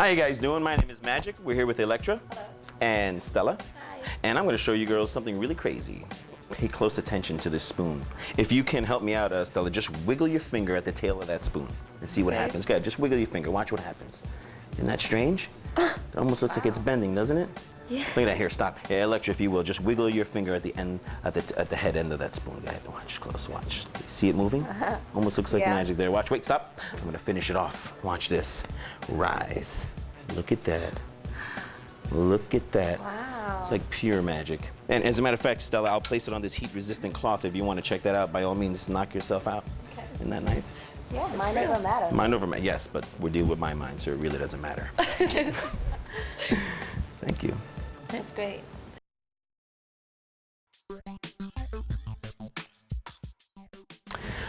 How you guys doing? My name is Magic. We're here with Electra. Hello. And Stella. Hi. And I'm going to show you girls something really crazy. Pay close attention to this spoon. If you can help me out, Stella, just wiggle your finger at the tail of that spoon and see what happens. Go ahead, just wiggle your finger. Watch what happens. Isn't that strange? It almost looks like it's bending, doesn't it? Yeah. Look at that. Here, stop. Yeah, Electra, if you will, just wiggle your finger at the end, at the head end of that spoon. Go ahead, watch close. Watch. See it moving? Almost looks like magic there. Watch. Wait, stop. I'm gonna finish it off. Watch this. Rise. Look at that. Look at that. Wow. It's like pure magic. And as a matter of fact, Stella, I'll place it on this heat-resistant cloth. If you want to check that out, by all means, knock yourself out. Okay. Isn't that nice? Yeah, mind over matter. Mind over matter. Yes, but we're dealing with my mind, so it really doesn't matter. Thank you. That's great.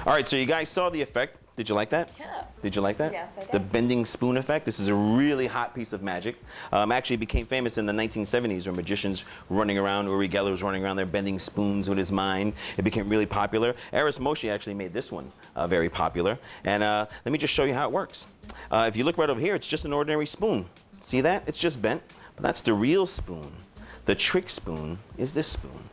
All right, so you guys saw the effect. Did you like that? Yeah. Did you like that? Yes, I did. The bending spoon effect. This is a really hot piece of magic. Actually became famous in the 1970s, where magicians running around, Uri Geller was running around there bending spoons with his mind. It became really popular. Eris Moshe actually made this one very popular. And let me just show you how it works. If you look right over here, it's just an ordinary spoon. See that? It's just bent. But that's the real spoon. The trick spoon is this spoon.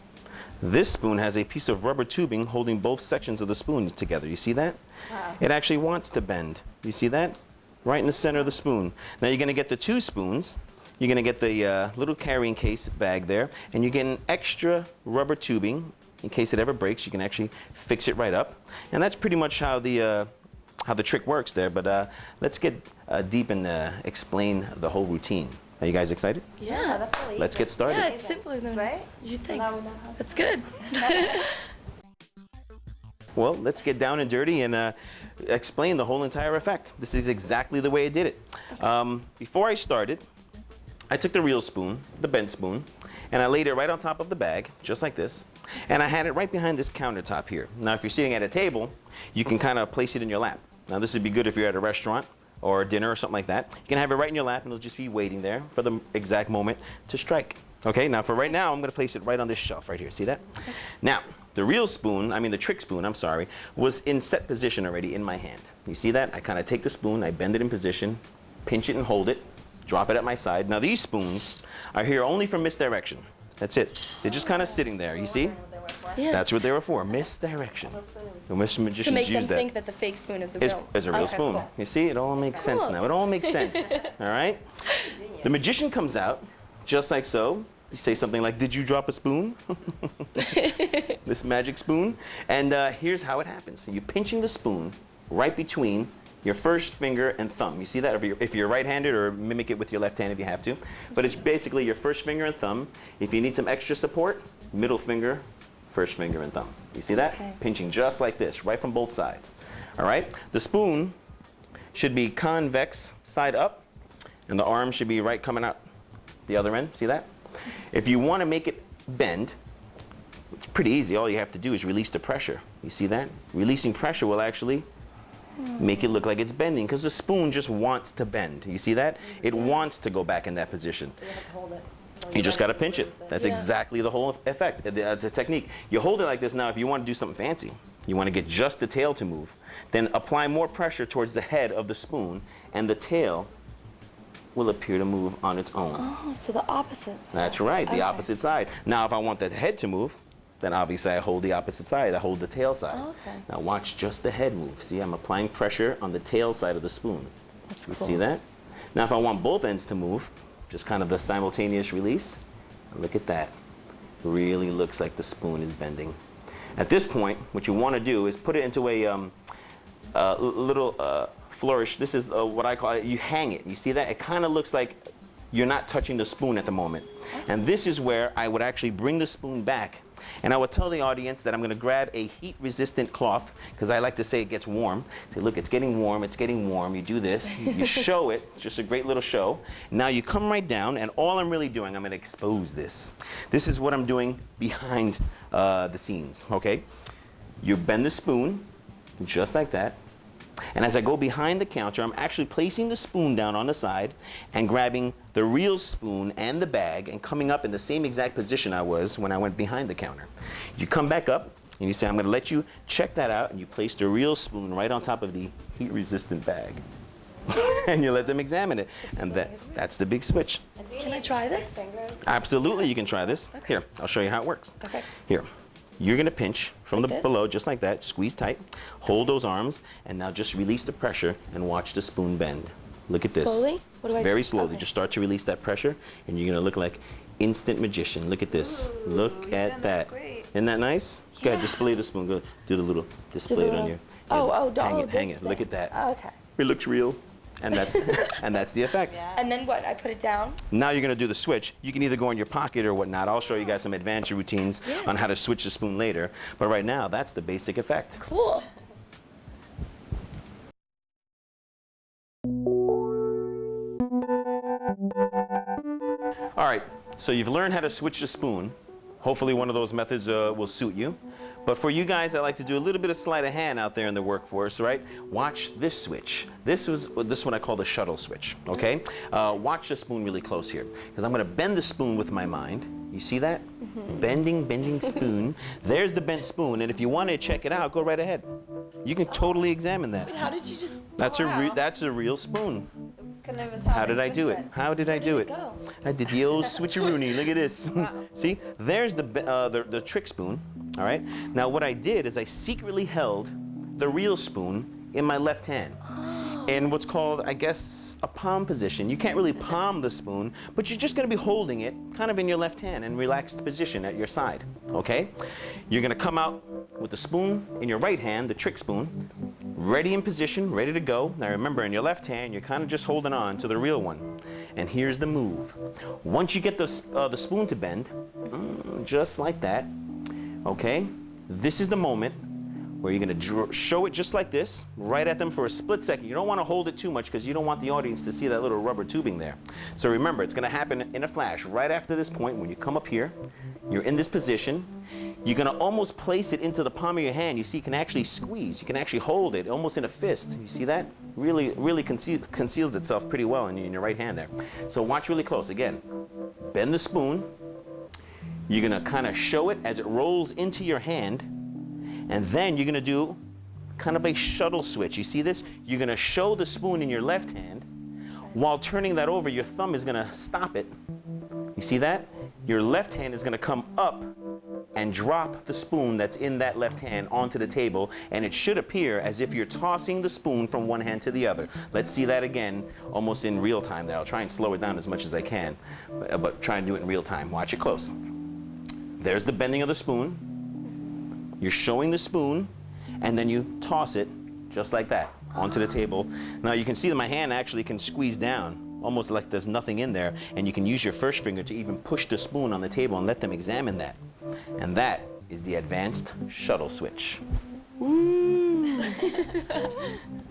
This spoon has a piece of rubber tubing holding both sections of the spoon together. You see that? Wow. It actually wants to bend. You see that? Right in the center of the spoon. Now you're going to get the two spoons. You're going to get the little carrying case bag there, and you're getting extra rubber tubing in case it ever breaks. You can actually fix it right up. And that's pretty much how the trick works there. But let's get deep and explain the whole routine. Are you guys excited? Yeah, that's really easy. Let's get started. Yeah, it's simpler than right? you think. Now we know how. That's good. Well, let's get down and dirty and explain the whole entire effect. This is exactly the way I did it. Before I started, I took the real spoon, the bent spoon, and I laid it right on top of the bag, just like this. And I had it right behind this countertop here. Now, if you're sitting at a table, you can kind of place it in your lap. Now, this would be good if you're at a restaurant or dinner or something like that. You can have it right in your lap and it'll just be waiting there for the exact moment to strike. Okay, now for right now, I'm gonna place it right on this shelf right here. See that? Okay. Now, the real spoon, I mean the trick spoon, I'm sorry, was in set position already in my hand. You see that? I kind of take the spoon, I bend it in position, pinch it and hold it, drop it at my side. Now these spoons are here only for misdirection. That's it. They're just kind of sitting there, you see? Yeah. That's what they were for, misdirection. The magicians To make them use that. think that the fake spoon is the real. Is a real spoon. Cool. You see, it all makes sense now. It all makes sense. All right? The magician comes out, just like so. You say something like, "Did you drop a spoon?" This magic spoon. And here's how it happens. So you're pinching the spoon right between your first finger and thumb. You see that? If you're right-handed, or mimic it with your left hand if you have to. But it's basically your first finger and thumb. If you need some extra support, middle finger, first finger and thumb. You see that? Okay. Pinching just like this, right from both sides. All right? The spoon should be convex side up, and the arm should be right coming out the other end. See that? If you want to make it bend, it's pretty easy. All you have to do is release the pressure. You see that? Releasing pressure will actually make it look like it's bending, because the spoon just wants to bend. You see that? It wants to go back in that position. So you have to hold it. You just got to pinch it. That's exactly the whole effect, the technique. You hold it like this. Now, if you want to do something fancy, you want to get just the tail to move, then apply more pressure towards the head of the spoon, and the tail will appear to move on its own. Oh, so the opposite. That's right, the opposite side. Now, if I want the head to move, then obviously I hold the opposite side. I hold the tail side. Oh, okay. Now watch just the head move. See, I'm applying pressure on the tail side of the spoon. That's You cool. see that? Now, if I want both ends to move, just kind of the simultaneous release, look at that. Really looks like the spoon is bending. At this point, what you want to do is put it into a little flourish. This is what I call it. You hang it. You see that? It kind of looks like you're not touching the spoon at the moment. And this is where I would actually bring the spoon back. And I would tell the audience that I'm going to grab a heat-resistant cloth, because I like to say it gets warm. Say, look, it's getting warm, it's getting warm. You do this, you show it, just a great little show. Now you come right down, and all I'm really doing, I'm going to expose this. This is what I'm doing behind the scenes, okay? You bend the spoon, just like that. And as I go behind the counter, I'm actually placing the spoon down on the side and grabbing the real spoon and the bag and coming up in the same exact position I was when I went behind the counter. You come back up and you say, I'm going to let you check that out, and you place the real spoon right on top of the heat-resistant bag. and you let them examine it. And that's the big switch. Can I try this? Absolutely, you can try this. Okay. Here, I'll show you how it works. Okay. Here, you're gonna pinch from Like the this? below, just like that, squeeze tight, hold those arms, and now just release the pressure and watch the spoon bend. Look at this. Slowly? What do I do? Very slowly, Okay. just start to release that pressure, and you're gonna look like instant magician. Look at this. Look at that. Isn't that nice? Go ahead, display the spoon. Go do the little display it on your. Hang it. Look at that. Oh, okay. It looks real, and that's and that's the effect. Yeah. And then what? I put it down? Now you're gonna do the switch. You can either go in your pocket or whatnot. I'll show you guys some advanced routines on how to switch the spoon later. But right now, that's the basic effect. Cool. All right, so you've learned how to switch the spoon. Hopefully one of those methods will suit you. But for you guys that like to do a little bit of sleight of hand out there in the workforce, right? Watch this switch. This one I call the shuttle switch, okay? Watch the spoon really close here, because I'm gonna bend the spoon with my mind. You see that? Bending spoon. There's the bent spoon, and if you want to check it out, go right ahead. You can totally examine that. Wait, how did you just... That's Wow. that's a real spoon. Couldn't even tell. How did I do it? How did I do it? go? I did the old switcheroony. Look at this. Wow. See, there's the trick spoon. All right. Now what I did is I secretly held the real spoon in my left hand, in what's called, I guess, a palm position. You can't really palm the spoon, but you're just going to be holding it kind of in your left hand in relaxed position at your side. Okay. You're going to come out with the spoon in your right hand, the trick spoon, ready in position, ready to go. Now remember, in your left hand, you're kind of just holding on to the real one. And here's the move. Once you get the spoon to bend, just like that, okay, this is the moment where you're gonna show it just like this, right at them for a split second. You don't wanna hold it too much because you don't want the audience to see that little rubber tubing there. So remember, it's gonna happen in a flash. Right after this point, when you come up here, you're in this position, you're gonna almost place it into the palm of your hand. You see, you can actually squeeze, you can actually hold it almost in a fist. You see that? Really conceals itself pretty well in your right hand there. So watch really close. Again, bend the spoon. You're gonna kind of show it as it rolls into your hand, and then you're gonna do kind of a shuttle switch. You see this? You're gonna show the spoon in your left hand. While turning that over, your thumb is gonna stop it. You see that? Your left hand is gonna come up and drop the spoon that's in that left hand onto the table, and it should appear as if you're tossing the spoon from one hand to the other. Let's see that again, almost in real time there. I'll try and slow it down as much as I can, but try and do it in real time. Watch it close. There's the bending of the spoon. You're showing the spoon, and then you toss it just like that onto the table. Now you can see that my hand actually can squeeze down, almost like there's nothing in there, and you can use your first finger to even push the spoon on the table and let them examine that. And that is the advanced shuttle switch. Woo!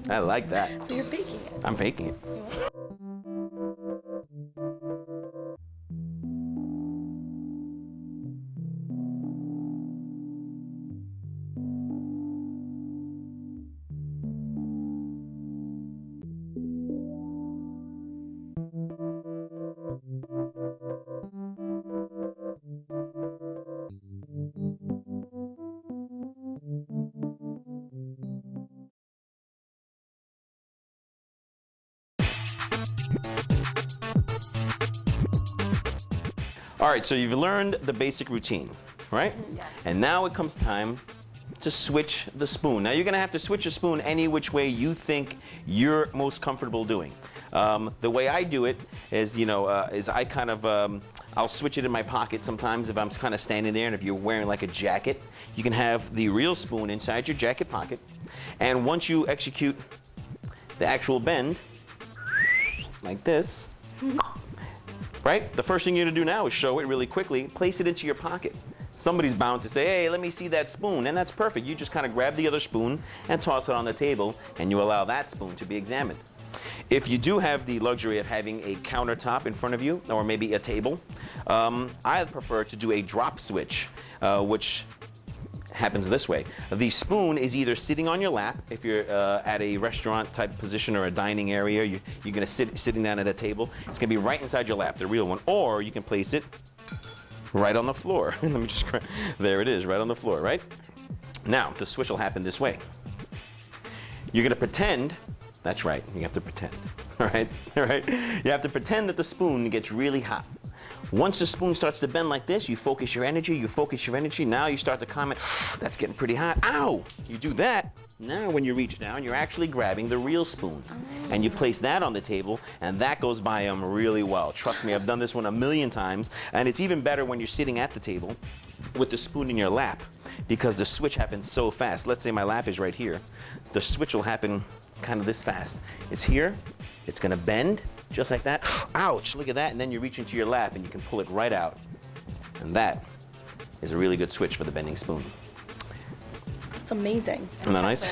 I like that. So you're faking it. I'm faking it. All right, so you've learned the basic routine, right? Yeah. And now it comes time to switch the spoon. Now you're gonna have to switch a spoon any which way you think you're most comfortable doing. The way I do it is, is I kind of, I'll switch it in my pocket sometimes if I'm kind of standing there, and if you're wearing like a jacket, you can have the real spoon inside your jacket pocket. And once you execute the actual bend, like this, right? The first thing you're gonna do now is show it really quickly, place it into your pocket. Somebody's bound to say, hey, let me see that spoon, and that's perfect. You just kind of grab the other spoon and toss it on the table, and you allow that spoon to be examined. If you do have the luxury of having a countertop in front of you, or maybe a table, I prefer to do a drop switch, which happens this way. The spoon is either sitting on your lap, if you're at a restaurant type position or a dining area, you're gonna sitting down at a table, it's gonna be right inside your lap, the real one, or you can place it right on the floor. Let me just, there it is, right on the floor, right? Now, the switch will happen this way. You're gonna pretend That's right, you have to pretend. All right, all right. You have to pretend that the spoon gets really hot. Once the spoon starts to bend like this, you focus your energy, now you start to comment, that's getting pretty hot. Ow! You do that. Now when you reach down, you're actually grabbing the real spoon. And you place that on the table, and that goes by them really well. Trust me, I've done this one a million times, and it's even better when you're sitting at the table with the spoon in your lap, because the switch happens so fast. Let's say my lap is right here. The switch will happen kind of this fast. It's here, it's gonna bend, just like that. Ouch, look at that, and then you reach into your lap and you can pull it right out. And that is a really good switch for the bending spoon. It's amazing. Isn't that nice?